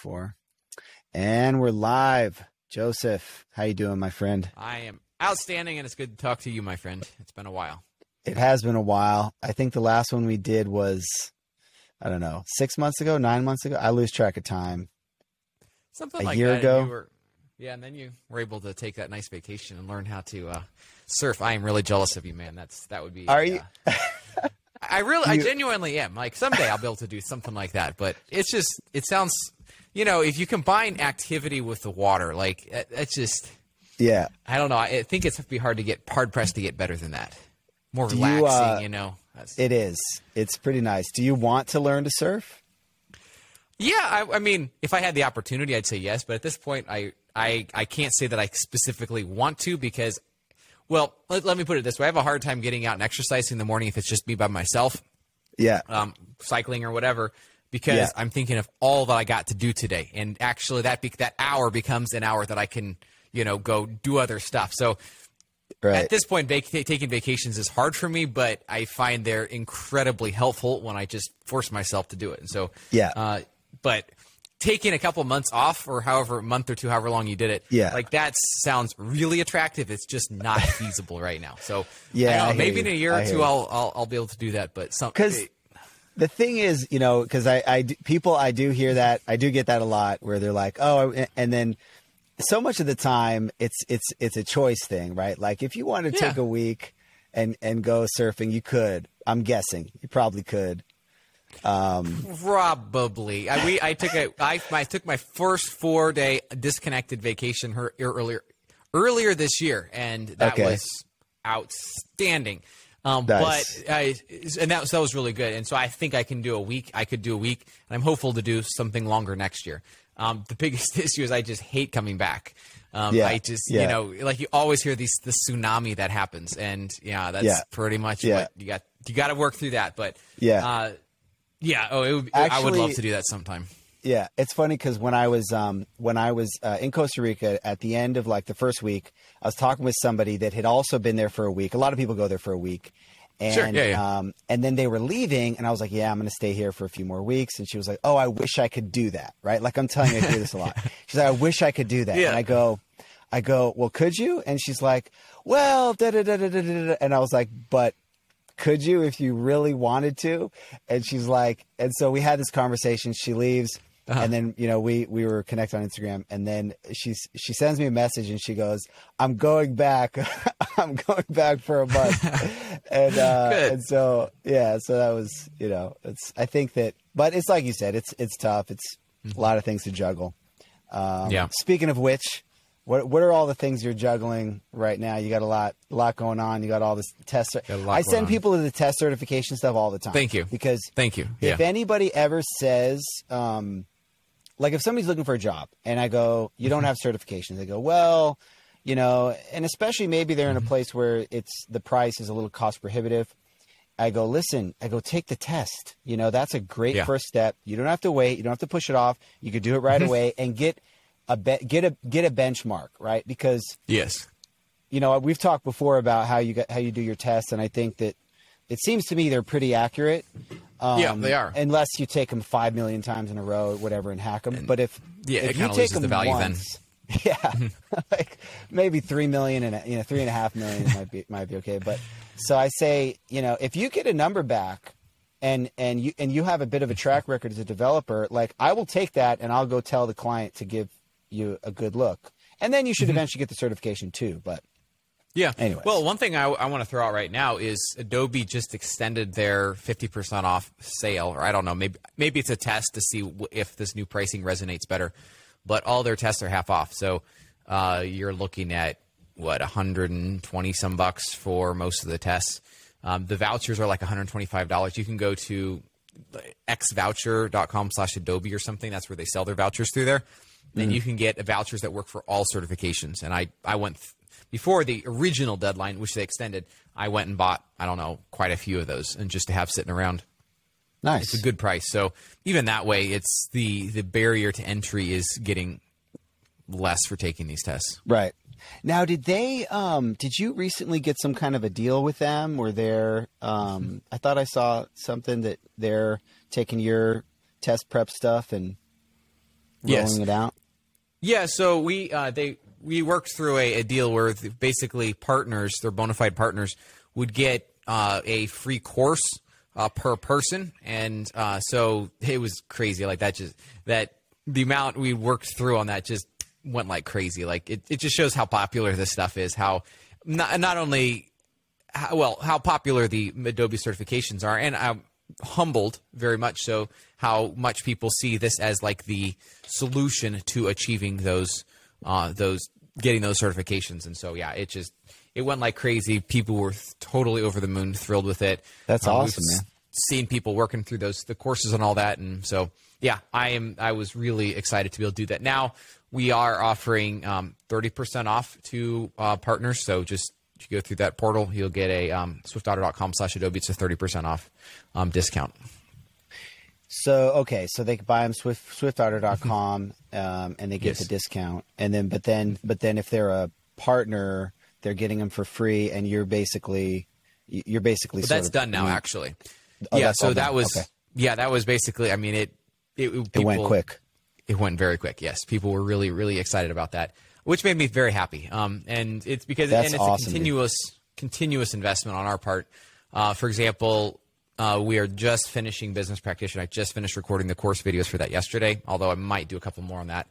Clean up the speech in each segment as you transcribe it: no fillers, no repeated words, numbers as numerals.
before. And we're live. Joseph, how you doing, my friend? I am outstanding, and it's good to talk to you, my friend. It's been a while. It has been a while. I think the last one we did was, I don't know, 6 months ago, 9 months ago. I lose track of time. Something like a year that. ago. And then you were able to take that nice vacation and learn how to surf. I am really jealous of you, man. That would be. Are you? I genuinely am. Like, someday I'll be able to do something like that. But it sounds, if you combine activity with the water, like, it's just. Yeah. I don't know. I think it's be hard pressed to get better than that. More relaxing, It is. It's pretty nice. Do you want to learn to surf? Yeah, I mean, if I had the opportunity, I'd say yes. But at this point, I can't say that I specifically want to because, well, let me put it this way. I have a hard time getting out and exercising in the morning if it's just me by myself. Yeah. Cycling or whatever, because Yeah. I'm thinking of all that I got to do today. And actually, that hour becomes an hour that I can, go do other stuff. So Right. at this point, taking vacations is hard for me, but I find they're incredibly helpful when I just force myself to do it. And so, Yeah. But taking a couple months off, or however, a month or two, however long you did it, like that sounds really attractive. It's just not feasible right now. So Yeah, maybe in a year or two, you. I'll be able to do that. But Because the thing is, because I do hear that, I do get that a lot where they're like, oh, and then so much of the time it's a choice thing, right? Like if you want to take a week and go surfing, you could. I'm guessing you probably could. Probably. I took my first 4-day disconnected vacation earlier this year, and that was outstanding. Nice. But that was really good, and so I think I can do a week. I could do a week, and I'm hopeful to do something longer next year. The biggest issue is I just hate coming back. I just like you always hear the tsunami that happens, and that's pretty much what you got. You got to work through that, but I would love to do that sometime. Yeah, it's funny because when I was in Costa Rica at the end of like the first week, I was talking with somebody that had also been there for a week. A lot of people go there for a week. And, sure, and then they were leaving, and I was like, yeah, I'm going to stay here for a few more weeks. And she was like, oh, I wish I could do that, right? Like I'm telling you, I do this a lot. She's like, I wish I could do that. Yeah. And I go, well, could you? And she's like, well, da-da-da-da-da-da. And I was like, but could you if you really wanted to? And she's like, and so we had this conversation. She leaves. And then, we were connected on Instagram, and then she sends me a message and she goes, I'm going back. I'm going back for a month. And so that was, I think that, but it's like you said, it's tough. It's a lot of things to juggle. Speaking of which, what are all the things you're juggling right now? You got a lot going on. You got all this test. I send people to the test certification stuff all the time. Thank you. Thank you. If anybody ever says, like if somebody's looking for a job and I go, you don't have certifications, they go, well, and especially maybe they're in a place where the price is a little cost prohibitive. I go, listen, take the test. That's a great first step. You don't have to wait. You don't have to push it off. You could do it right away and get a benchmark, right? Because we've talked before about how you do your tests, and I think that it seems to me they're pretty accurate. They are. Unless you take them 5 million times in a row, whatever, and hack them. But if it you take them the value once, like maybe 3 million and 3.5 million might be okay. But so I say, if you get a number back, and you have a bit of a track record as a developer, like I will take that and I'll go tell the client to give you a good look, and then you should eventually get the certification too. But anyway. Well, one thing I want to throw out right now is Adobe just extended their 50% off sale, or I don't know, maybe it's a test to see if this new pricing resonates better, but all their tests are half off. So you're looking at $120 some bucks for most of the tests. The vouchers are like $125. You can go to xvoucher.com/Adobe or something. That's where they sell their vouchers through there. And you can get vouchers that work for all certifications. And I went before the original deadline, which they extended, I went and bought, I don't know, quite a few of those, and just to have sitting around. Nice. It's a good price. So even that way, it's the barrier to entry is getting less for taking these tests. Right. Now, did you recently get some kind of a deal with them where I thought I saw something that they're taking your test prep stuff and rolling it out? Yeah, so we worked through a deal where basically partners, their bona fide partners, would get a free course per person, and so it was crazy. Like that the amount we worked through on that just went like crazy. Like it just shows how popular this stuff is. How not only how popular the Adobe certifications are, and I'm humbled very much so how much people see this as like the solution to achieving those getting those certifications. And so yeah, it went like crazy. People were totally over the moon, thrilled with it. That's awesome, man. Seen people working through the courses and all that, and so yeah, I was really excited to be able to do that. Now we are offering 30% off to partners. So just if you go through that portal, you'll get a swiftotter.com/Adobe. It's a 30% off discount. So okay, so they can buy them swiftotter.com and they get the discount, and then but then if they're a partner, they're getting them for free, and you're basically But that's done now, actually. Oh, yeah, so that done. was that was basically. I mean, it went quick. It went very quick. Yes, people were really, really excited about that, which made me very happy. And it's because it's awesome, a continuous investment on our part. For example, we are just finishing Business Practitioner. I just finished recording the course videos for that yesterday, although I might do a couple more on that.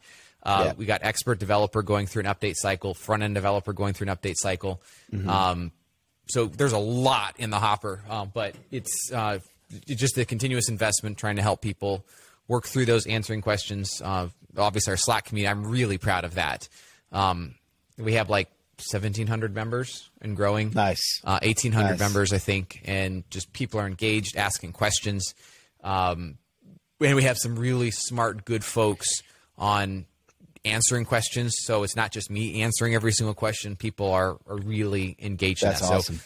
We got expert developer going through an update cycle, front end developer going through an update cycle. Mm-hmm. So there's a lot in the hopper, but it's just a continuous investment trying to help people work through those answering questions. Obviously, our Slack community, I'm really proud of that. We have like 1,700 members and growing. Nice. 1,800 members, I think, and just people are engaged, asking questions. And we have some really smart, good folks on answering questions. So it's not just me answering every single question. People are really engaged in that. That's awesome. So,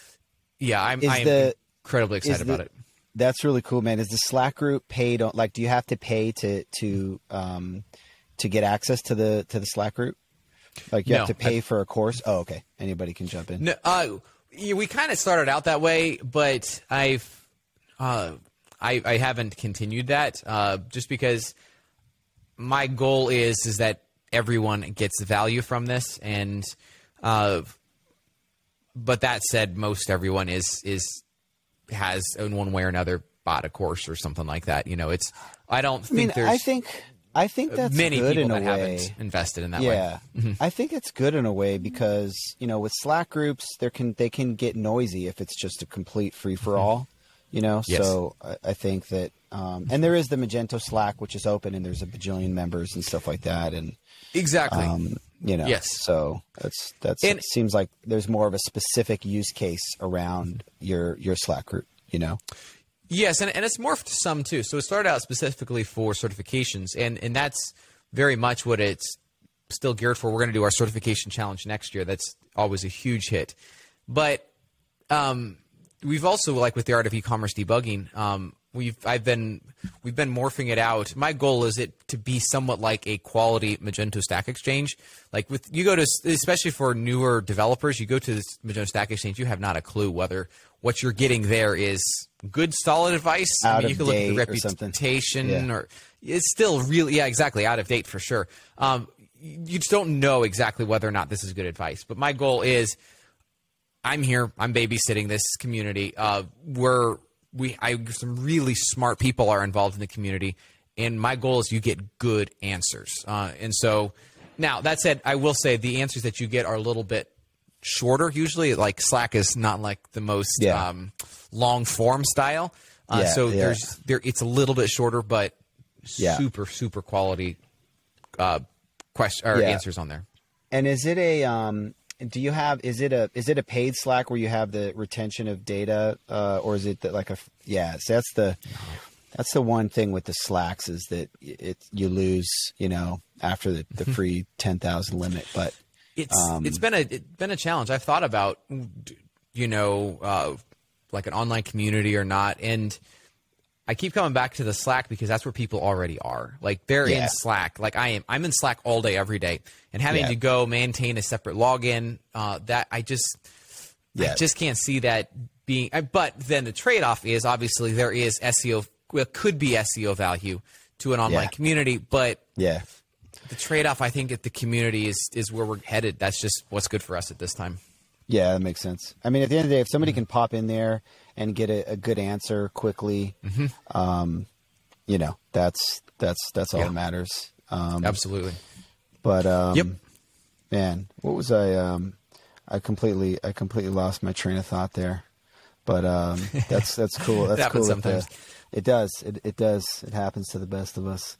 yeah, I'm incredibly excited about it. That's really cool, man. Is the Slack group paid? Like, do you have to pay to get access to the Slack group? Like, you have to pay for a course? Oh, okay. Anybody can jump in. No, we kind of started out that way, but I haven't continued that just because my goal is that everyone gets value from this, and but that said, most everyone has in one way or another bought a course or something like that. You know, I think that's many good people in a that way. Haven't invested in that way. Yeah, I think it's good in a way because, you know, with Slack groups, they can get noisy if it's just a complete free for all. You know, yes. So I think that, and there is the Magento Slack, which is open, and there's a bajillion members and stuff like that, and exactly. You know, yes. So it seems like there's more of a specific use case around your Slack group. You know. Yes, and it's morphed to some too. So it started out specifically for certifications, and that's very much what it's still geared for. We're going to do our certification challenge next year. That's always a huge hit. But we've also, like with the Art of Ecommerce Debugging, we've been morphing it out. My goal is it to be somewhat like a quality Magento Stack Exchange. Like you go to, especially for newer developers, you go to this Magento Stack Exchange, you have not a clue whether what you're getting there is good, solid advice. I mean, you can look at the reputation, or it's still really, exactly, out of date for sure. You just don't know exactly whether or not this is good advice. But my goal is, I'm here, I'm babysitting this community. Some really smart people are involved in the community, and my goal is you get good answers. And so, now that said, I will say the answers that you get are a little bit shorter. Usually, like Slack is not like the most long form style. It's a little bit shorter, but super quality answers on there. And is it a is it a paid Slack where you have the retention of data, or is it like so that's the one thing with the Slacks is that you lose, you know, after the free 10,000 limit, but it's been a challenge. I've thought about, you know, like an online community or not, and I keep coming back to the Slack because that's where people already are. Like they're in Slack. Like I'm in Slack all day, every day, and having to go maintain a separate login, that I just can't see that being. But then the trade-off is obviously there is SEO. Well, could be SEO value to an online community, but the trade-off, I think, at the community is where we're headed. That's just what's good for us at this time. Yeah, that makes sense. I mean, at the end of the day, if somebody can pop in there and get a good answer quickly, you know, that's all that matters. Absolutely. But man, what was I completely lost my train of thought there. But that's cool. That's happens cool. Sometimes. It does. It does. It happens to the best of us.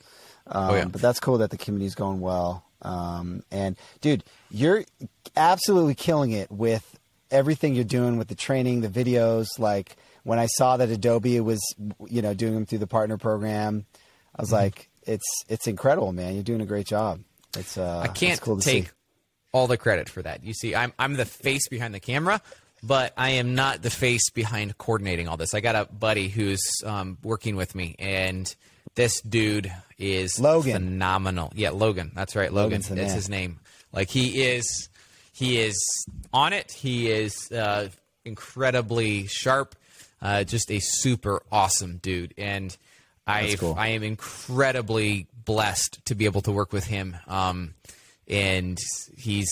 But that's cool that the community's going well. And dude, you're absolutely killing it with everything you're doing with the training, the videos. Like when I saw that Adobe was, you know, doing them through the partner program, I was like, it's incredible, man. You're doing a great job. I can't cool to take see. all the credit for that. You see, I'm the face behind the camera, but I am not the face behind coordinating all this. I got a buddy who's working with me, and this dude is Logan. Phenomenal. Yeah, Logan. That's right, Logan. That's his name. Like he is on it. He is incredibly sharp. Just a super awesome dude, and cool. I am incredibly blessed to be able to work with him. And he's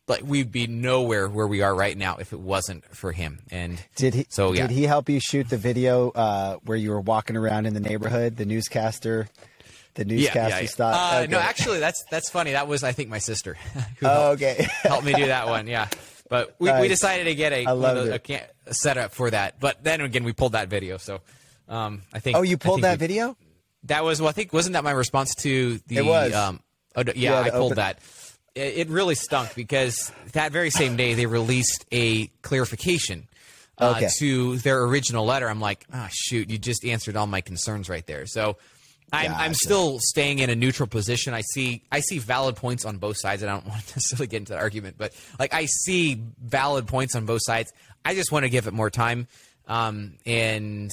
like, we'd be nowhere where we are right now if it wasn't for him. And did he help you shoot the video where you were walking around in the neighborhood, the newscaster style? Okay. No, actually, that's funny. That was, I think, my sister who helped me do that one. Yeah, but we decided to get a setup for that. But then again, we pulled that video. So I think. Oh, you pulled that video? That was, well, I think, wasn't that my response to the? It was. I pulled that. It really stunk because that very same day they released a clarification to their original letter. I'm like, oh, shoot, you just answered all my concerns right there. So I'm still staying in a neutral position. I see valid points on both sides, and I don't want to necessarily get into the argument, but like I see valid points on both sides. I just want to give it more time and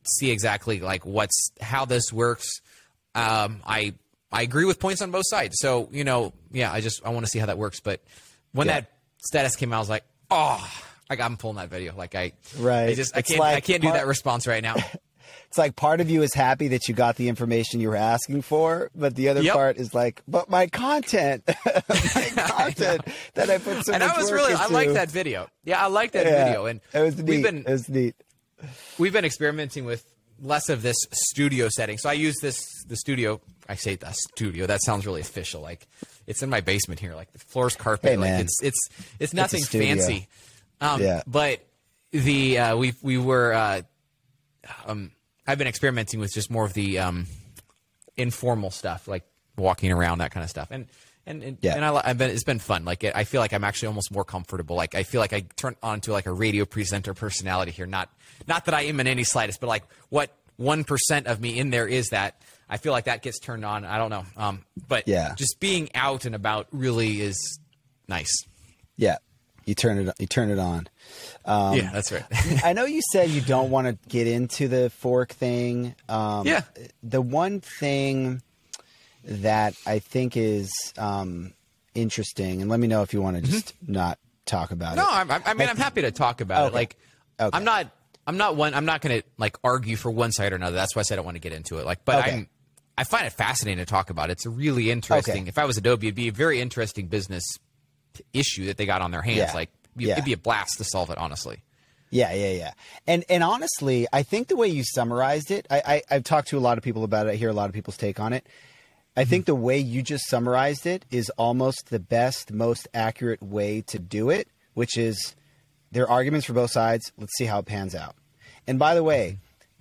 see exactly like how this works. I agree with points on both sides. So, you know, yeah, I want to see how that works. But when that status came out, I was like, oh, I'm pulling that video. Like I can't do that response right now. It's like part of you is happy that you got the information you were asking for, but the other part is like, but my content, that I put so much work into. And I like that video. Yeah, I like that video. And it was neat. It was neat. We've been experimenting with less of this studio setting. So I use the studio. I say the studio. That sounds really official. Like it's in my basement here. Like the floor's carpet. Hey, like it's nothing fancy. But I've been experimenting with just more of the informal stuff, like walking around, that kind of stuff. And it's been fun. Like I feel like I'm actually almost more comfortable. Like I feel like I turn on to like a radio presenter personality here. Not that I am in any slightest, but like what 1% of me in there is that. I feel like that gets turned on. I don't know. But just being out and about really is nice. Yeah. You turn it on. Yeah, that's right. I know you said you don't want to get into the fork thing. The one thing that I think is interesting, and let me know if you want to just not talk about it. No, I mean, I'm happy to talk about it. Like, I'm not going to like argue for one side or another. That's why I said I don't want to get into it. Like, but I find it fascinating to talk about. It's a really interesting. If I was Adobe, it'd be a very interesting business issue that they got on their hands. Like, it'd be a blast to solve it, honestly. Yeah. And honestly, I think the way you summarized it, I've talked to a lot of people about it. I hear a lot of people's take on it. I think the way you just summarized it is almost the best, most accurate way to do it, which is there are arguments for both sides. Let's see how it pans out. And by the way,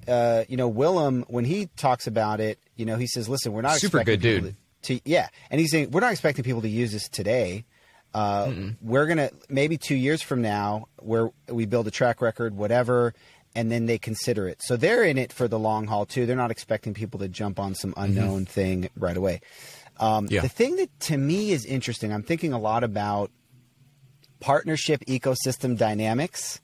Willem, when he talks about it, he says, listen, we're not super expecting good dude. And he's saying, we're not expecting people to use this today. We're going to maybe 2 years from now where we build a track record, whatever, and then they consider it. So they're in it for the long haul too. They're not expecting people to jump on some unknown thing right away. The thing that to me is interesting, I'm thinking a lot about partnership ecosystem dynamics,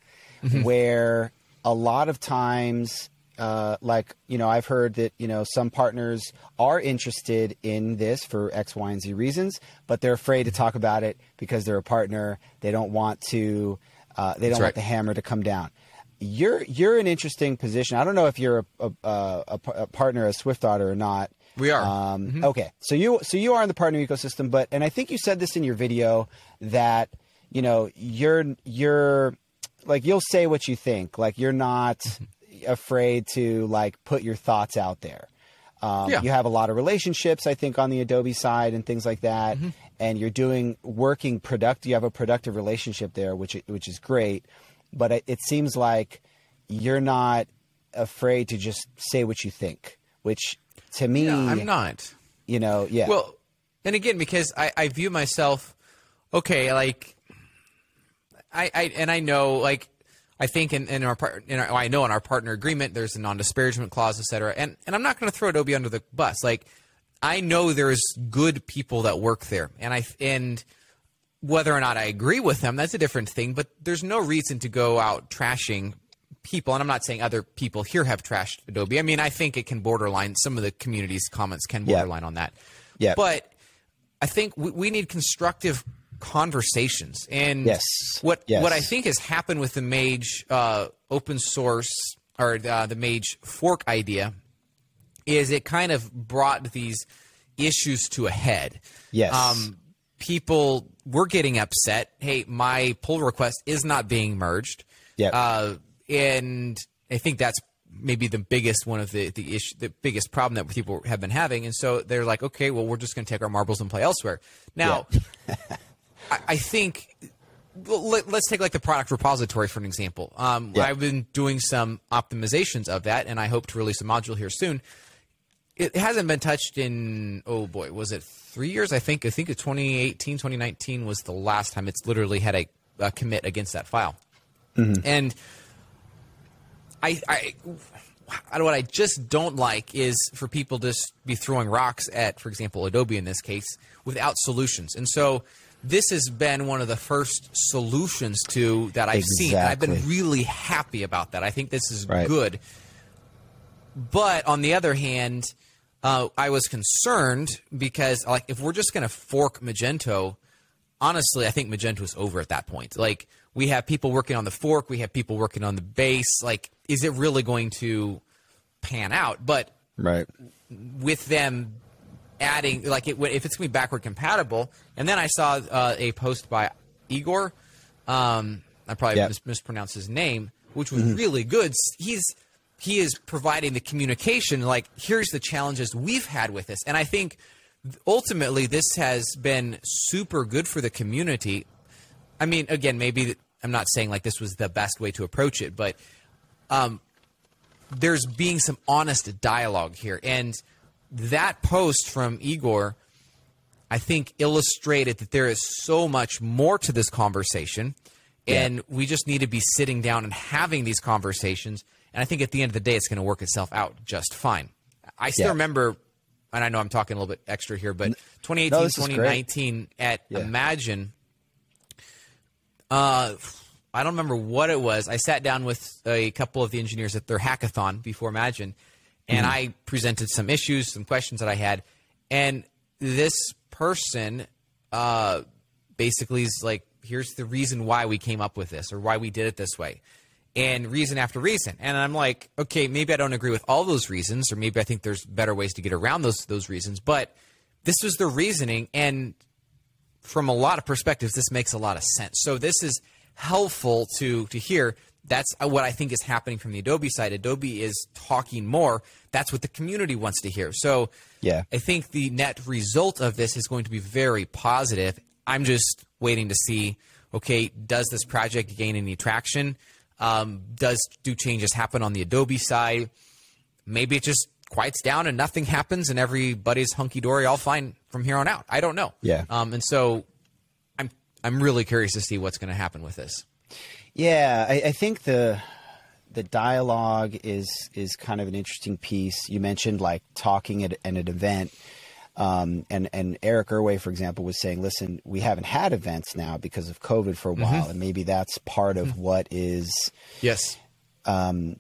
where a lot of times, I've heard that, some partners are interested in this for X, Y, and Z reasons, but they're afraid to talk about it because they're a partner. They don't want to, want the hammer to come down. You're in an interesting position. I don't know if you're a partner at SwiftOtter or not, We are. Okay, so you are in the partner ecosystem, and I think you said this in your video that you're like, you'll say what you think, like you're not afraid to like put your thoughts out there. You have a lot of relationships, I think, on the Adobe side and things like that, and you're you have a productive relationship there, which is great. But it seems like you're not afraid to just say what you think, which to me, I'm not. Well, and again, because I view myself, okay, like I know, like, I think in our partner agreement, there's a non-disparagement clause, et cetera. And I'm not going to throw Adobe under the bus. Like, I know there's good people that work there, and whether or not I agree with them, that's a different thing. But there's no reason to go out trashing people. And I'm not saying other people here have trashed Adobe. I mean, I think it can borderline. Some of the community's comments can borderline on that. Yeah. But I think we need constructive conversations. And what I think has happened with the Mage open source or the Mage fork idea is it kind of brought these issues to a head. People were getting upset. Hey, my pull request is not being merged. And I think that's maybe the biggest one of the biggest problem that people have been having. And so they're like, okay, well, we're just going to take our marbles and play elsewhere. Now, I think let's take like the product repository for an example. I've been doing some optimizations of that, and I hope to release a module here soon. It hasn't been touched in, oh boy, was it 3 years? I think 2018, 2019 was the last time it's literally had a commit against that file. And what I just don't like is for people to just be throwing rocks at, for example, Adobe in this case, without solutions. And so this has been one of the first solutions that I've seen. And I've been really happy about that. I think this is good. But on the other hand, I was concerned because, like, if we're just going to fork Magento, honestly, I think Magento is over at that point. Like, we have people working on the fork, we have people working on the base. Like, is it really going to pan out? But with them adding, like, if it's going to be backward compatible, and then I saw a post by Igor, I probably mispronounced his name, which was really good. He is providing the communication, like, here's the challenges we've had with this. And I think ultimately this has been super good for the community. I mean, again, maybe I'm not saying like this was the best way to approach it, but there's being some honest dialogue here. And that post from Igor, I think, illustrated that there is so much more to this conversation, and we just need to be sitting down and having these conversations. And I think at the end of the day, it's going to work itself out just fine. I still remember, and I know I'm talking a little bit extra here, but 2018, 2019 at Imagine, I don't remember what it was. I sat down with a couple of the engineers at their hackathon before Imagine, and I presented some issues, some questions that I had. And this person basically is like, here's the reason why we came up with this or why we did it this way. And reason after reason. And I'm like, okay, maybe I don't agree with all those reasons, or maybe I think there's better ways to get around those reasons. But this was the reasoning, and from a lot of perspectives, this makes a lot of sense. So this is helpful to hear. That's what I think is happening from the Adobe side. Adobe is talking more. That's what the community wants to hear. So I think the net result of this is going to be very positive. I'm just waiting to see, okay, does this project gain any traction? Do changes happen on the Adobe side? Maybe it just quiets down and nothing happens and everybody's hunky-dory, all fine from here on out. I don't know. And so I'm really curious to see what's going to happen with this. I think the dialogue is kind of an interesting piece. You mentioned like talking at an event. And Eric Irway, for example, was saying, listen, we haven't had events now because of COVID for a while. And maybe that's part of what is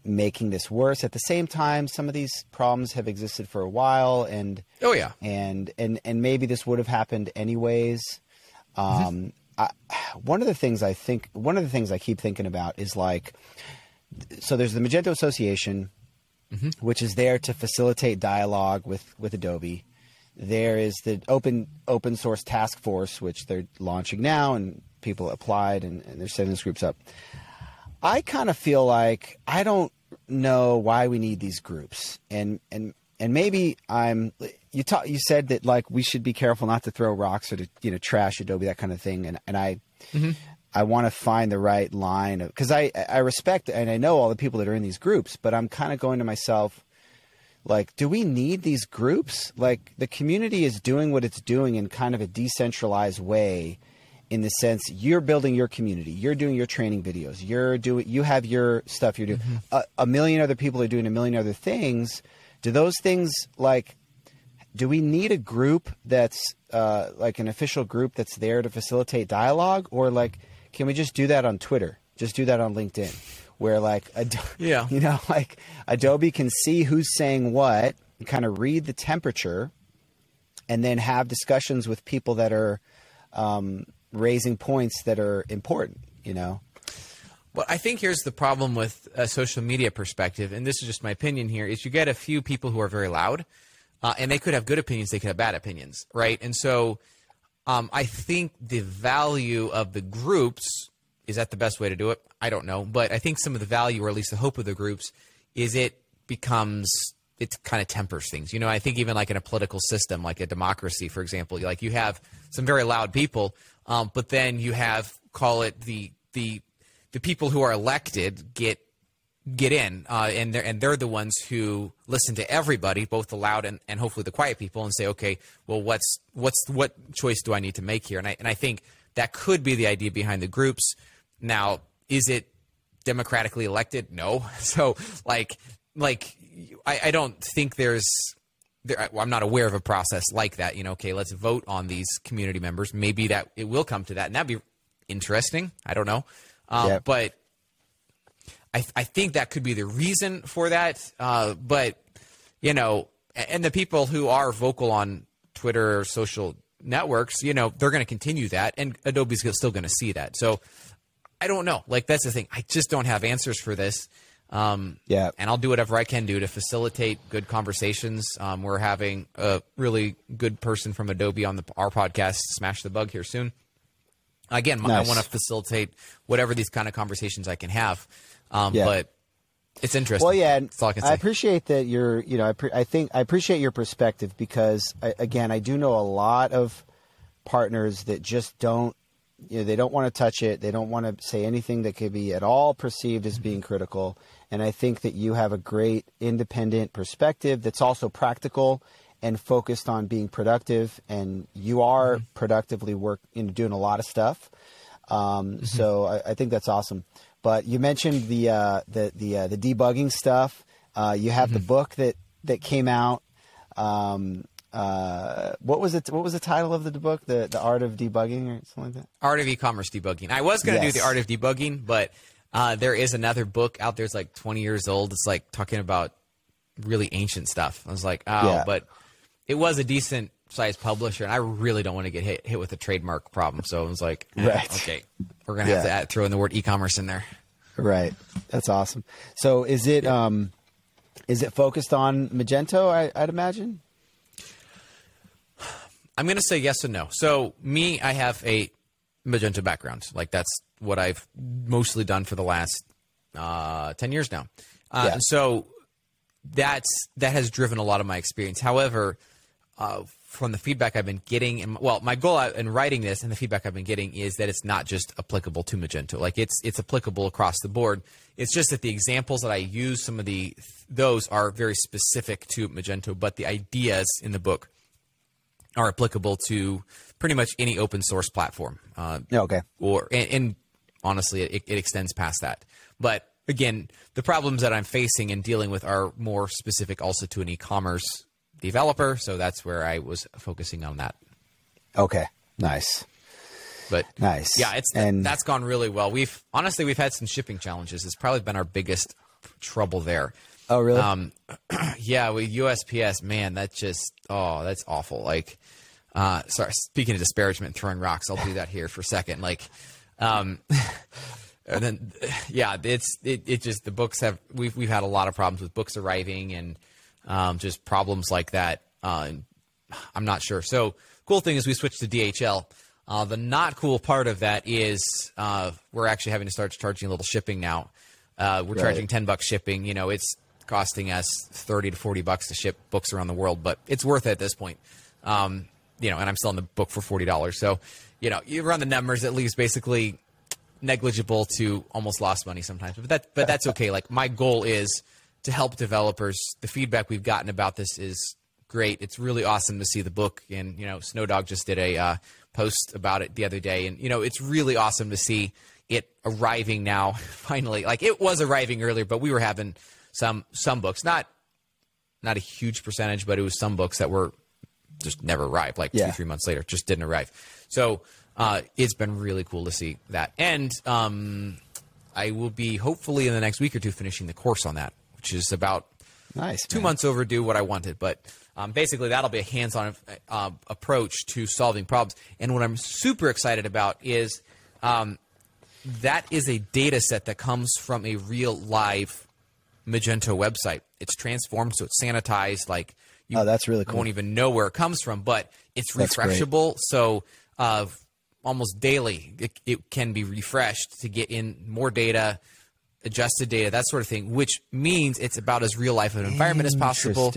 making this worse. At the same time, some of these problems have existed for a while, and and maybe this would have happened anyways. One of the things I keep thinking about is like, so there's the Magento Association, which is there to facilitate dialogue with Adobe. There is the open source task force, which they're launching now, and people applied and they're setting these groups up. I kind of feel like I don't know why we need these groups, and maybe you said that like we should be careful not to throw rocks or to trash Adobe, that kind of thing, and I want to find the right line because I respect and I know all the people that are in these groups, but I'm kind of going to myself, like, do we need these groups? Like, the community is doing what it's doing in kind of a decentralized way, in the sense you're building your community, you're doing your training videos, you have your stuff you're doing. A million other people are doing a million other things. Do those things, like, do we need a group that's like an official group that's there to facilitate dialogue, or like, can we just do that on Twitter? Just do that on LinkedIn? Where like, like Adobe can see who's saying what, and kind of read the temperature, and then have discussions with people that are raising points that are important, Well, I think here's the problem with a social media perspective, and this is just my opinion here, is you get a few people who are very loud, and they could have good opinions, they could have bad opinions, right? And so I think the value of the groups, is that the best way to do it? I don't know. But I think some of the value, or at least the hope of the groups, is it kind of tempers things. I think even like in a political system, like a democracy, for example, like you have some very loud people, but then you have, call it the people who are elected get in, and they're the ones who listen to everybody, both the loud and hopefully the quiet people, and say, okay, well, what choice do I need to make here? And I think that could be the idea behind the groups. Now, is it democratically elected? No. So like I don't think I'm not aware of a process like that. Okay, let's vote on these community members. Maybe that it will come to that, and that'd be interesting. I don't know. But I think that could be the reason for that. But, and the people who are vocal on Twitter or social networks, they're going to continue that, and Adobe's still going to see that. So I don't know. Like, that's the thing. I just don't have answers for this. And I'll do whatever I can do to facilitate good conversations. We're having a really good person from Adobe on our podcast, Smash the Bug, here soon. Again, nice. I want to facilitate whatever these kind of conversations I can have. But it's interesting. Well, yeah, that's all I can say. I appreciate that you're, I appreciate your perspective, because I do know a lot of partners that just don't, they don't want to touch it. They don't want to say anything that could be at all perceived as being critical. And I think that you have a great independent perspective that's also practical and focused on being productive. And you are productively doing a lot of stuff. So I think that's awesome. But you mentioned the debugging stuff. You have the book that came out. What was it? What was the title of the book? The Art of Debugging or something like that? Art of Ecommerce Debugging. I was going to do the Art of Debugging, but there is another book out there. It's like 20 years old. It's like talking about really ancient stuff. I was like, but it was a decent sized publisher, and I really don't want to get hit with a trademark problem. So I was like, okay, we're going to have to throw in the word e-commerce in there. Right. That's awesome. So is it focused on Magento, I'd imagine? I'm going to say yes and no. So I have a Magento background. Like, that's what I've mostly done for the last 10 years now. So that has driven a lot of my experience. However, from the feedback I've been getting, my goal in writing this and the feedback I've been getting is that it's not just applicable to Magento. Like, it's applicable across the board. It's just that the examples that I use, some of those are very specific to Magento, but the ideas in the book are applicable to pretty much any open source platform. Okay. And honestly, it extends past that. But again, the problems that I'm facing and dealing with are more specific also to an e-commerce developer. So that's where I was focusing on that. Okay. Nice. But nice. Yeah, that's gone really well. We've had some shipping challenges. It's probably been our biggest trouble there. Oh, really? Yeah, with USPS, man, that's awful. Like, sorry, speaking of disparagement and throwing rocks, I'll do that here for a second. Like, And then, yeah, it just, the books have, we've had a lot of problems with books arriving and just problems like that. I'm not sure. So cool thing is we switched to DHL. The not cool part of that is we're actually having to start charging a little shipping now. We're charging $10 shipping. You know, it's costing us $30 to $40 to ship books around the world, but it's worth it at this point. You know, and I'm selling the book for $40. So, you know, you run the numbers, it leaves basically negligible to almost lost money sometimes. But that's okay. Like, my goal is to help developers. The feedback we've gotten about this is great. It's really awesome to see the book. And, you know, Snowdog just did a post about it the other day. And, you know, it's really awesome to see it arriving now, finally. Like, it was arriving earlier, but we were having some books, not a huge percentage, but it was some books that were just never arrived, like 2-3 months later, just didn't arrive. So it's been really cool to see that. And I will be hopefully in the next week or two finishing the course on that, which is about 2 months overdue what I wanted. But basically that'll be a hands-on approach to solving problems. And what I'm super excited about is that is a data set that comes from a real live Magento website. It's transformed, so it's sanitized. Like, you that's really cool. won't even know where it comes from, but it's refreshable. So almost daily, it can be refreshed to get in more data, adjusted data, that sort of thing, which means it's about as real life of an environment as possible,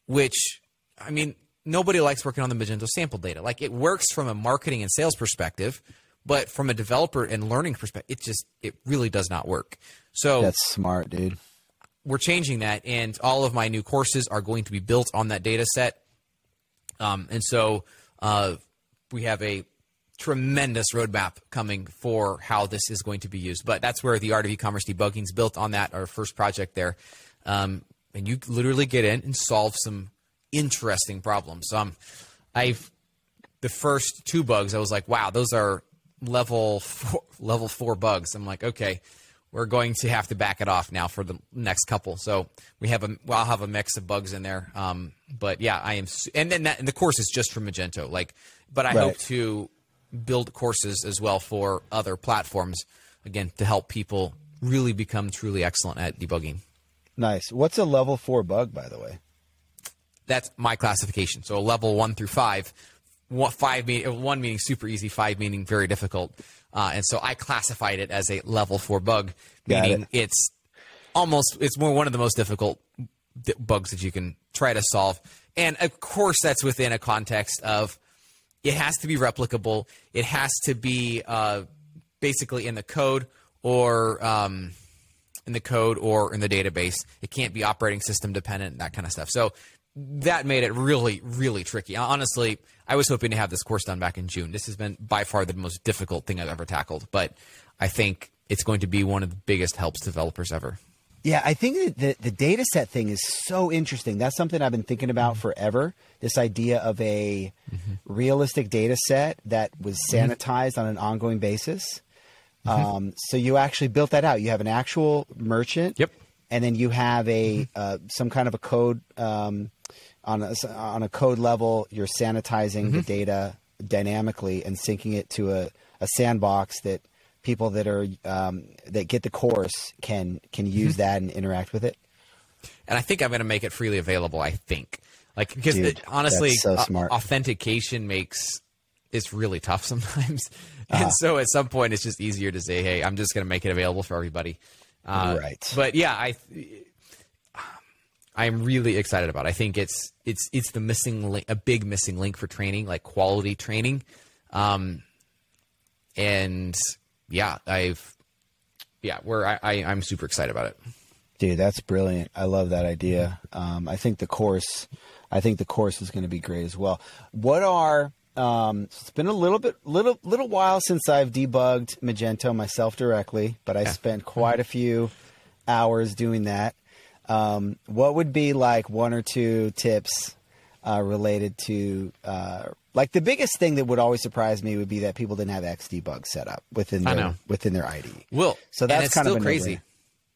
which, I mean, nobody likes working on the Magento sample data. Like, it works from a marketing and sales perspective, but from a developer and learning perspective, it really does not work. So that's smart, dude. We're changing that, and all of my new courses are going to be built on that data set. And so we have a tremendous roadmap coming for how this is going to be used. But that's where the Art of Ecommerce Debugging is built on that, our first project there. And you literally get in and solve some interesting problems. The first 2 bugs, I was like, wow, those are level 4 bugs. I'm like, okay, we're going to have to back it off now for the next couple. So I'll have a mix of bugs in there. But yeah, I am, and the course is just for Magento. Like, but I hope to build courses as well for other platforms, again, to help people really become truly excellent at debugging. Nice. What's a level 4 bug, by the way? That's my classification. So level 1 through 5. 1 meaning super easy, 5 meaning very difficult. And so I classified it as a level 4 bug, meaning it's more one of the most difficult bugs that you can try to solve. And of course, that's within a context of it has to be replicable. It has to be basically in the code or in the database. It can't be operating system dependent, that kind of stuff. So that made it really, really tricky. Honestly, I was hoping to have this course done back in June. This has been by far the most difficult thing I've ever tackled, but I think it's going to be one of the biggest helps to developers ever. Yeah, I think that the data set thing is so interesting. That's something I've been thinking about forever, this idea of a realistic data set that was sanitized on an ongoing basis. So you actually built that out. You have an actual merchant. Yep. And then you have a some kind of a code on a code level. You're sanitizing the data dynamically and syncing it to a sandbox that people that are that get the course can use that and interact with it. And I think I'm going to make it freely available. I think, like, because honestly, so smart. Authentication it's really tough sometimes, and so at some point it's just easier to say, "Hey, I'm just going to make it available for everybody." Right. But yeah, I'm really excited about it. I think it's the missing link, a big missing link for training, like quality training. And yeah, I'm super excited about it. Dude, that's brilliant. I love that idea. I think the course is going to be great as well. What are it's been a little while since I've debugged Magento myself directly, but I spent quite a few hours doing that. What would be like 1 or 2 tips related to like the biggest thing that would always surprise me would be that people didn't have Xdebug set up within their IDE. Well, so that's it's kind still of crazy.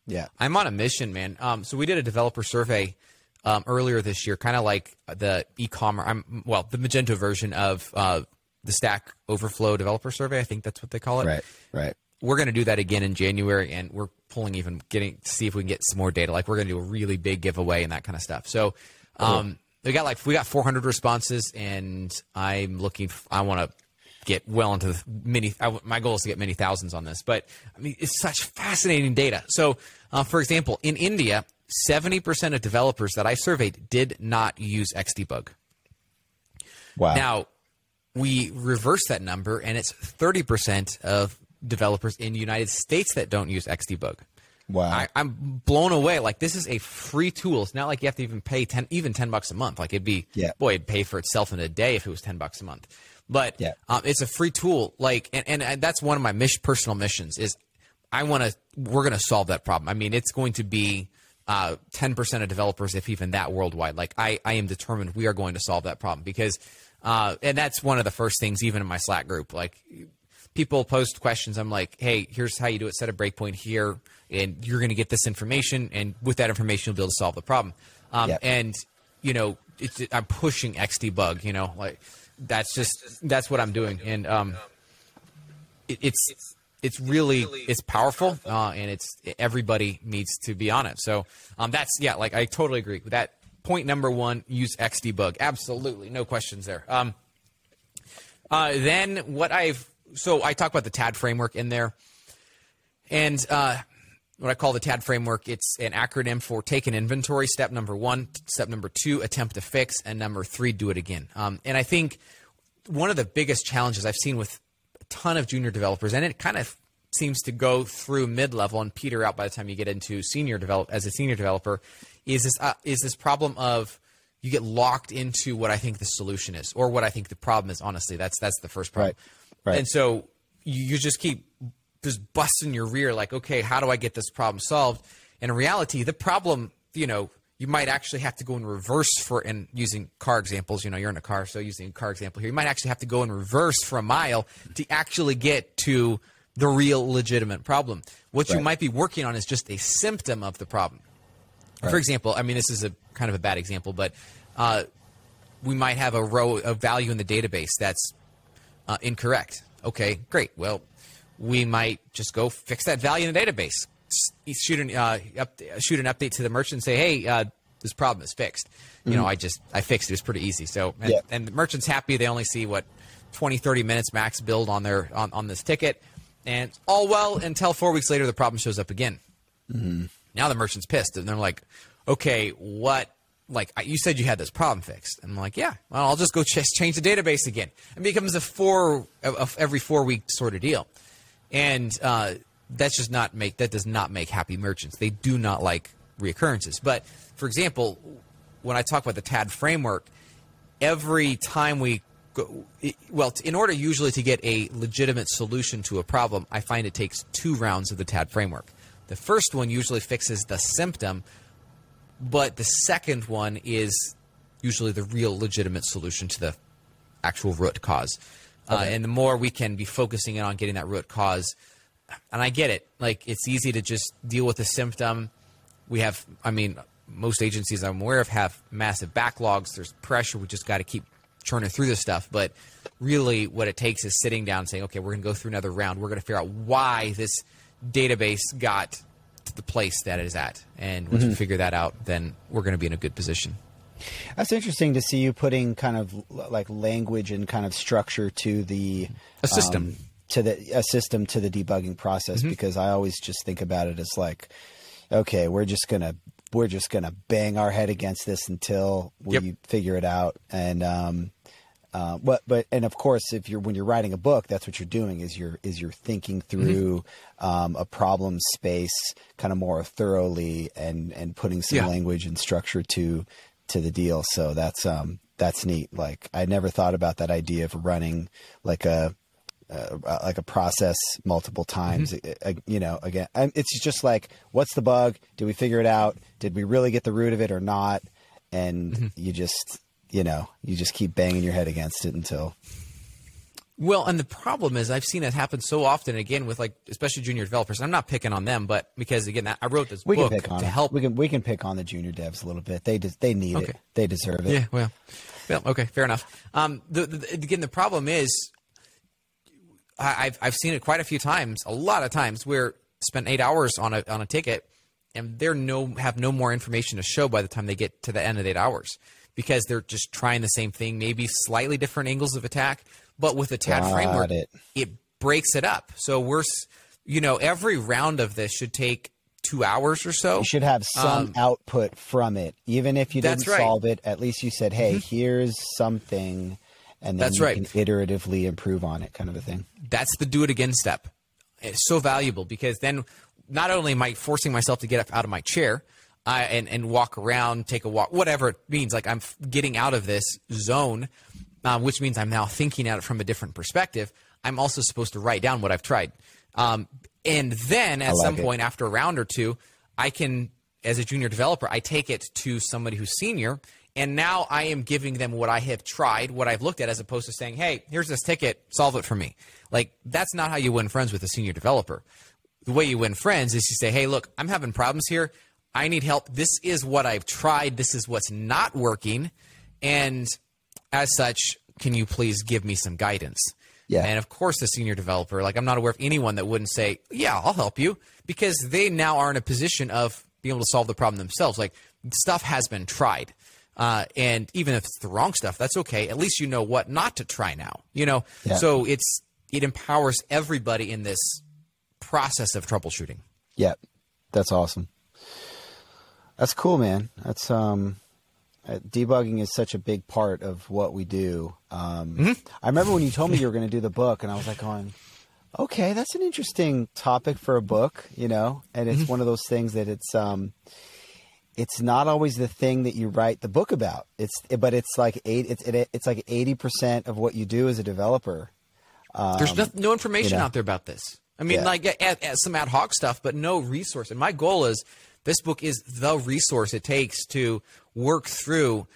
Yeah, I'm on a mission, man. So we did a developer survey earlier this year, kind of like the e-commerce, the Magento version of the Stack Overflow developer survey. I think that's what they call it. Right. we're going to do that again in January, and we're getting to see if we can get some more data. Like we're going to do a really big giveaway and that kind of stuff. So we got 400 responses, and I want to get well into my goal is to get many thousands on this, but I mean, it's such fascinating data. So for example, in India, 70% of developers that I surveyed did not use Xdebug. Wow. Now, we reverse that number, and it's 30% of developers in the United States that don't use Xdebug. Wow. I'm blown away. Like, this is a free tool. It's not like you have to even pay $10 a month. Like, it'd pay for itself in a day if it was $10 a month. But it's a free tool. Like, and that's one of my personal missions is we're going to solve that problem. I mean, it's going to be 10% of developers, if even that, worldwide. Like, I am determined we are going to solve that problem because and that's one of the first things, even in my Slack group. Like, people post questions. I'm like, hey, here's how you do it. Set a breakpoint here, and you're going to get this information. And with that information, you'll be able to solve the problem. And, I'm pushing Xdebug, like that's what I'm doing. And it's powerful, and everybody needs to be on it. So I totally agree with that. Point number one, use Xdebug. Absolutely. No questions there. Then I talk about the TAD framework in there, and what I call the TAD framework, it's an acronym for take an inventory. Step number 1, step number 2, attempt to fix, and number 3, do it again. And I think one of the biggest challenges I've seen with a ton of junior developers, and it kind of seems to go through mid-level and peter out by the time you get into as a senior developer, is this problem of you get locked into what I think the solution is, or what I think the problem is. Honestly, that's the first problem. Right. And so you just keep just busting your rear, like, okay, how do I get this problem solved? And in reality, the problem, you might actually have to go in reverse and using car examples, you're in a car, so using a car example here, you might actually have to go in reverse for a mile to actually get to the real legitimate problem. What you might be working on is just a symptom of the problem. Right. For example, I mean, this is a kind of a bad example, but we might have a row of value in the database that's incorrect. Okay, great. Well, we might just go fix that value in the database. Shoot an update to the merchant and say, hey, this problem is fixed. I fixed it. It's pretty easy. So, and the merchant's happy. They only see 20, 30 minutes max build on this ticket, and all well until 4 weeks later, the problem shows up again. Mm-hmm. Now the merchant's pissed, and they're like, okay, what? Like, you said you had this problem fixed. And I'm like, yeah, well, I'll just go change the database again. It becomes every 4 week sort of deal. And that does not make happy merchants. They do not like reoccurrences. But for example, when I talk about the TAD framework, every time we go, in order usually to get a legitimate solution to a problem, I find it takes 2 rounds of the TAD framework. The first one usually fixes the symptom, but the second one is usually the real legitimate solution to the actual root cause. Okay. And the more we can be focusing in on getting that root cause, and I get it, like, it's easy to just deal with the symptom. Most agencies I'm aware of have massive backlogs. There's pressure. We just got to keep churning through this stuff. But really what it takes is sitting down and saying, okay, we're going to go through another round. We're going to figure out why this database got to the place that it is at. And once we figure that out, then we're going to be in a good position. That's interesting to see you putting kind of like language and kind of structure to the system to the debugging process, because I always just think about it as like, okay, we're just gonna bang our head against this until we figure it out. And and of course, when you're writing a book, that's what you're doing is you're thinking through a problem space kind of more thoroughly and putting some language and structure to the deal. So that's neat. Like, I never thought about that idea of running like a process multiple times. Again, it's just like, what's the bug? Did we figure it out? Did we really get the root of it or not? And you just keep banging your head against it until. Well, and the problem is I've seen it happen so often, again, with especially junior developers. I'm not picking on them, but because again, I wrote this book to help. We can pick on the junior devs a little bit. They need it. They deserve it. Yeah. Well, okay, fair enough. Again, the problem is I've seen it quite a few times, a lot of times, where spent 8 hours on a ticket, and have no more information to show by the time they get to the end of 8 hours, because they're just trying the same thing, maybe slightly different angles of attack, but with the TAD framework, it breaks it up. So every round of this should take 2 hours or so. You should have some output from it, even if you didn't solve it. At least you said, "Hey, here's something," and then you can iteratively improve on it, kind of a thing. That's the do it again step. It's so valuable, because then not only am I forcing myself to get up out of my chair and walk around, take a walk, whatever it means, like I'm getting out of this zone, which means I'm now thinking at it from a different perspective. I'm also supposed to write down what I've tried. And then at some point after a round or two, I can, as a junior developer, I take it to somebody who's senior, and now I am giving them what I have tried, what I've looked at, as opposed to saying, "Hey, here's this ticket, solve it for me." Like, that's not how you win friends with a senior developer. The way you win friends is you say, "Hey, look, I'm having problems here. I need help. This is what I've tried. This is what's not working. And as such, can you please give me some guidance?" Yeah. And of course, the senior developer, like, I'm not aware of anyone that wouldn't say, "Yeah, I'll help you," because they now are in a position of being able to solve the problem themselves. Like, stuff has been tried. And even if it's the wrong stuff, that's okay. At least you know what not to try now, So it empowers everybody in this process of troubleshooting. Yeah. That's awesome. That's cool, man. That's, debugging is such a big part of what we do. I remember when you told me you were going to do the book, and I was like going, okay, that's an interesting topic for a book, and it's one of those things that it's not always the thing that you write the book about. But it's like 80% of what you do as a developer. There's no information out there about this. I mean, like some ad hoc stuff, but no resource. And my goal is, this book is the resource it takes to work through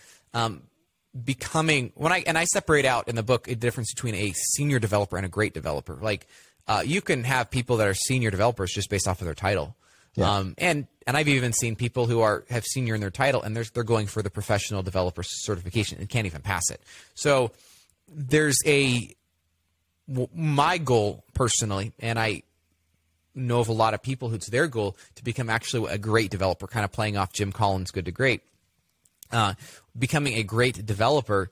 becoming. I separate out in the book a difference between a senior developer and a great developer. Like, you can have people that are senior developers just based off of their title. Yeah. And I've even seen people who have senior in their title, and they're going for the professional developer certification and can't even pass it. So there's my goal personally, and I know of a lot of people who's their goal to become actually a great developer, kind of playing off Jim Collins' Good to Great. Becoming a great developer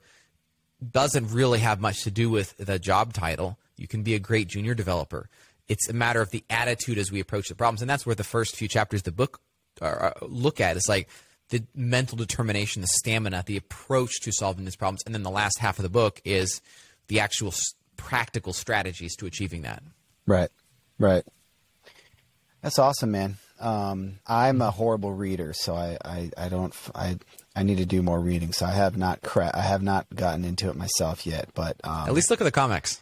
doesn't really have much to do with the job title. You can be a great junior developer. It's a matter of the attitude as we approach the problems, and that's where the first few chapters of the book look at. It's like the mental determination, the stamina, the approach to solving these problems, and then the last half of the book is the actual practical strategies to achieving that. Right. That's awesome, man. I'm a horrible reader, so I need to do more reading. So I have not gotten into it myself yet, but at least look at the comics.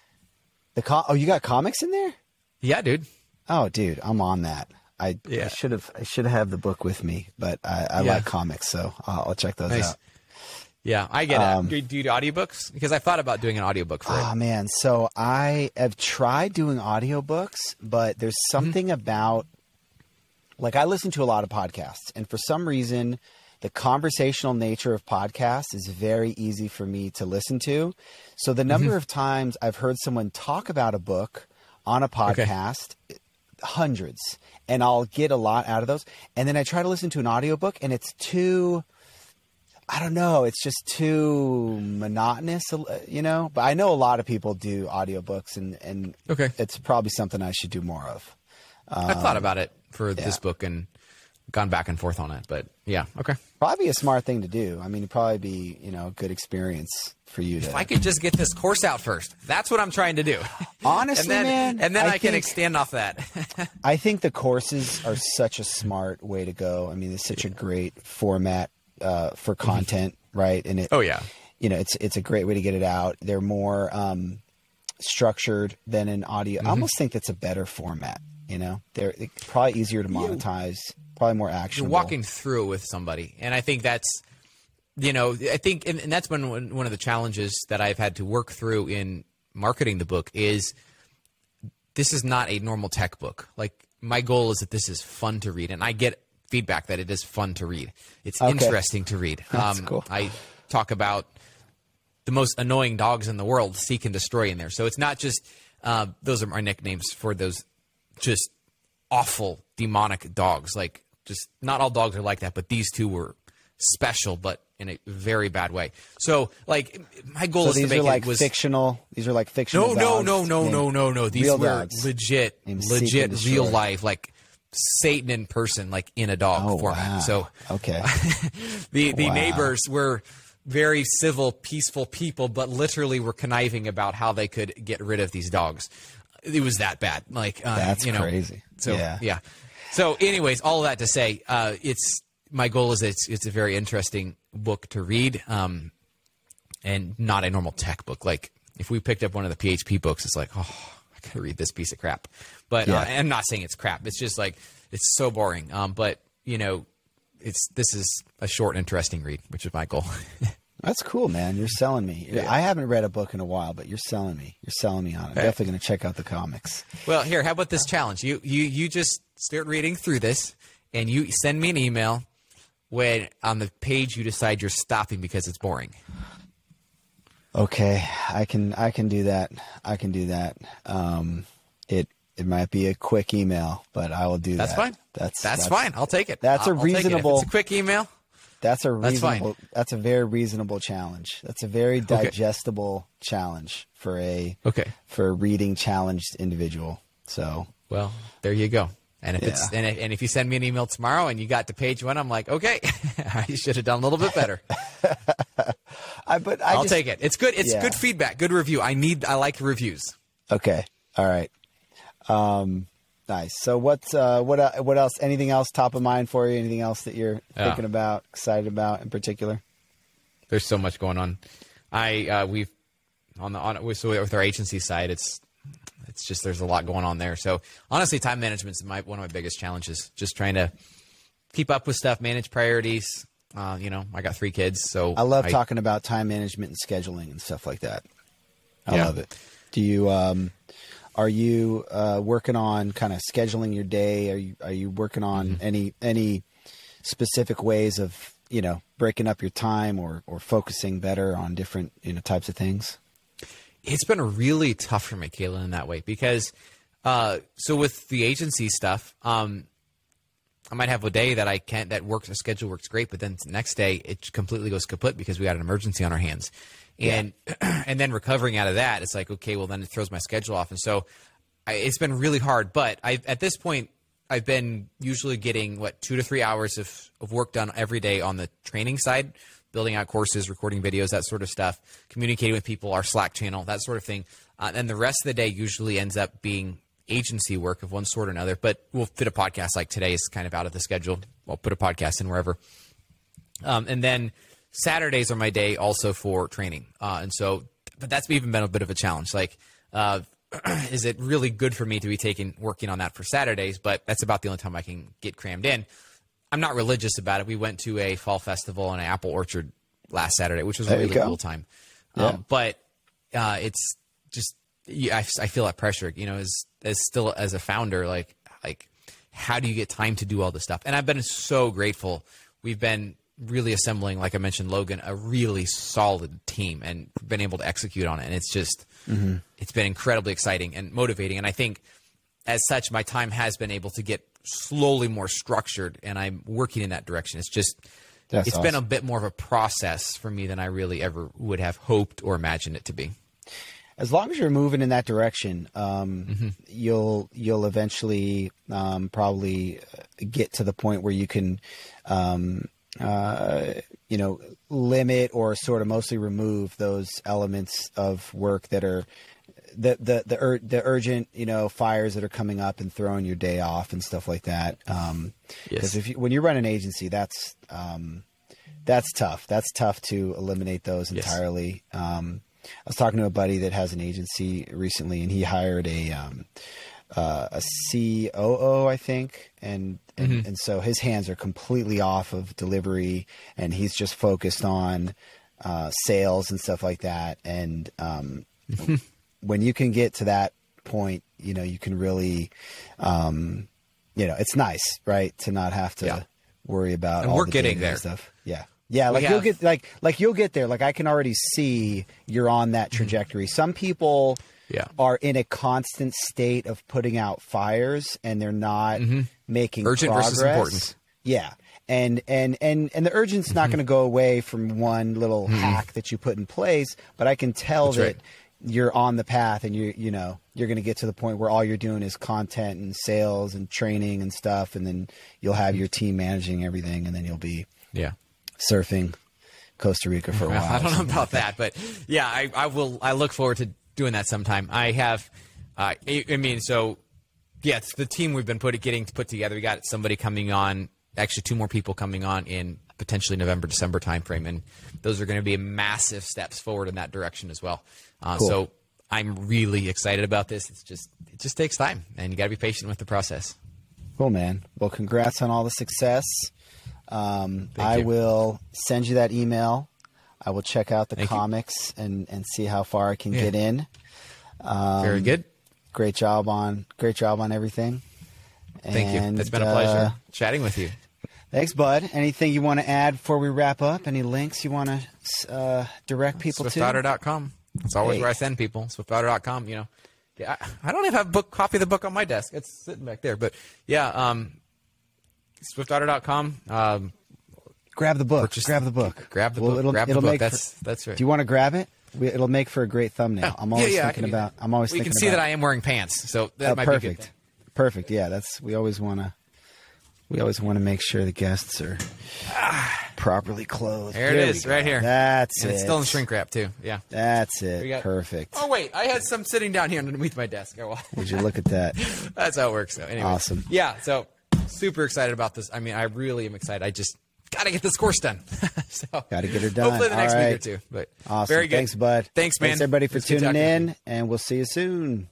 You got comics in there? Yeah, dude. Oh, dude, I'm on that. I should have the book with me, but I like comics, so I'll check those out. Yeah, I get it. Do you do audiobooks? Because I thought about doing an audiobook for it. Oh, man. So I have tried doing audiobooks, but there's something about, like, I listen to a lot of podcasts, and for some reason, the conversational nature of podcasts is very easy for me to listen to. So the number of times I've heard someone talk about a book on a podcast, hundreds, and I'll get a lot out of those. And then I try to listen to an audiobook, and it's too... I don't know. It's just too monotonous, But I know a lot of people do audiobooks, and it's probably something I should do more of. I've thought about it for this book and gone back and forth on it, but probably a smart thing to do. I mean, it'd probably be a good experience for you. If I could just get this course out first, that's what I'm trying to do. Honestly, and then I can extend off that. I think the courses are such a smart way to go. I mean, it's such a great format for content, right? And it's a great way to get it out. They're more structured than an audio. I almost think that's a better format. They're probably easier to monetize, probably more actionable. You're walking through with somebody, and I think that's, I think, and that's been one of the challenges that I've had to work through in marketing the book is this is not a normal tech book. Like, my goal is that this is fun to read, and I get feedback that it is fun to read. It's interesting to read. That's cool. I talk about the most annoying dogs in the world, seek and destroy in there. So it's not just Those are my nicknames for those just awful demonic dogs. Like, just not all dogs are like that, but these two were special, but in a very bad way. So, like, my goal is to make like it was fictional. These are like fictional. No. These real were dogs. legit real life, like Satan in person, like in a dog format. Wow. So, okay, the neighbors were very civil, peaceful people, but literally were conniving about how they could get rid of these dogs. It was that bad. Like, that's crazy. So yeah. So, anyways, all of that to say, my goal is that it's a very interesting book to read, and not a normal tech book. Like, if we picked up one of the PHP books, it's like, oh, I gotta read this piece of crap. But I'm not saying it's crap. It's just like, it's so boring. But this is a short, interesting read, which is my goal. That's cool, man. You're selling me. Yeah. I haven't read a book in a while, but you're selling me. You're selling me on it. I'm definitely going to check out the comics. Well, here, how about this challenge? You just start reading through this, and you send me an email when on the page you decide you're stopping because it's boring. Okay, I can do that. I can do that. It might be a quick email, but I will do that. That's fine. That's fine. I'll take it. That's I'll reasonable. Take it. If it's a quick email. That's a reasonable. That's a very reasonable challenge. That's a very digestible challenge for a reading challenged individual. So, well, there you go. And if if you send me an email tomorrow and you got to page 1, I'm like, okay, I should have done a little bit better. I'll take it. It's good. It's good feedback. Good review. I like reviews. Okay. All right. Nice. So what else? Anything else top of mind for you? Anything else that you're thinking about, excited about in particular? There's so much going on. With our agency side, it's just, there's a lot going on there. So honestly, time management is one of my biggest challenges. Just trying to keep up with stuff, manage priorities. I got 3 kids, so I love talking about time management and scheduling and stuff like that. I love it. Do you are you working on kind of scheduling your day? Are you working on any specific ways of breaking up your time or focusing better on different types of things? It's been really tough for me, Kayla, in that way because so with the agency stuff, I might have a day that the schedule works great, but then the next day it completely goes kaput because we had an emergency on our hands. And and then recovering out of that, it's like, okay, well, then it throws my schedule off. And so it's been really hard. But at this point, I've been usually getting, 2 to 3 hours of work done every day on the training side, building out courses, recording videos, that sort of stuff, communicating with people, our Slack channel, that sort of thing. And the rest of the day usually ends up being agency work of one sort or another. But we'll fit a podcast like today is kind of out of the schedule. I'll put a podcast in wherever. And then Saturdays are my day also for training. But that's even been a bit of a challenge. Like, is it really good for me to be working on that for Saturdays? But that's about the only time I can get crammed in. I'm not religious about it. We went to a fall festival in an apple orchard last Saturday, which was a really cool time. Yeah. But it's just, I feel that pressure, as a founder, like how do you get time to do all this stuff? And I've been so grateful. We've been really assembling, like I mentioned, Logan, a really solid team and been able to execute on it. And it's just, it's been incredibly exciting and motivating. And I think as such, my time has been able to get slowly more structured and I'm working in that direction. It's just, it's been a bit more of a process for me than I really ever would have hoped or imagined it to be. As long as you're moving in that direction, you'll eventually probably get to the point where you can, limit or sort of mostly remove those elements of work that are the urgent, fires that are coming up and throwing your day off and stuff like that. Because when you run an agency, that's tough. That's tough to eliminate those entirely. Yes. I was talking to a buddy that has an agency recently, and he hired a COO, I think, and so his hands are completely off of delivery, and he's just focused on sales and stuff like that. And when you can get to that point, you can really, it's nice, right, to not have to worry about. And all we're the getting there. Stuff. Yeah, you'll get there. Like I can already see you're on that trajectory. Some people are in a constant state of putting out fires and they're not making urgent progress. versus important. Yeah. And the urgent's not going to go away from one little hack that you put in place, but I can tell that you're on the path and you're going to get to the point where all you're doing is content and sales and training and stuff. And then you'll have your team managing everything, and then you'll be surfing Costa Rica for a while. I don't know about that, but yeah, I will. I look forward to doing that sometime. I have, it's the team we've been getting put together. We got somebody coming on, actually 2 more people coming on in potentially November, December timeframe, and those are going to be massive steps forward in that direction as well. Cool. So I'm really excited about this. It just takes time, and you got to be patient with the process. Cool, man. Well, congrats on all the success. I will send you that email. I will check out the comics and see how far I can get in. Very good. Great job on everything. Thank you. It's been a pleasure chatting with you. Thanks, bud. Anything you want to add before we wrap up? Any links you want to direct people to? SwiftOtter.com. That's always where I send people. SwiftOtter.com. I don't even have a copy of the book on my desk. It's sitting back there. But SwiftOtter.com. Grab the book. Grab the book. Grab the book. That's right. Do you want to grab it? It'll make for a great thumbnail. I'm always thinking about. You can see that I am wearing pants, so that might be good. Perfect. Yeah, we always want to make sure the guests are properly clothed. There it is, right here. That's it. It's still in shrink wrap too. Yeah. That's it. Perfect. Oh wait, I had some sitting down here underneath my desk. Would you look at that? That's how it works. So anyway. Awesome. Yeah. So super excited about this. I mean, I really am excited. I just got to get this course done. Got to get her done. Hopefully the next week or two. But awesome. Very good. Thanks, bud. Thanks, man. Thanks everybody for tuning in, and we'll see you soon.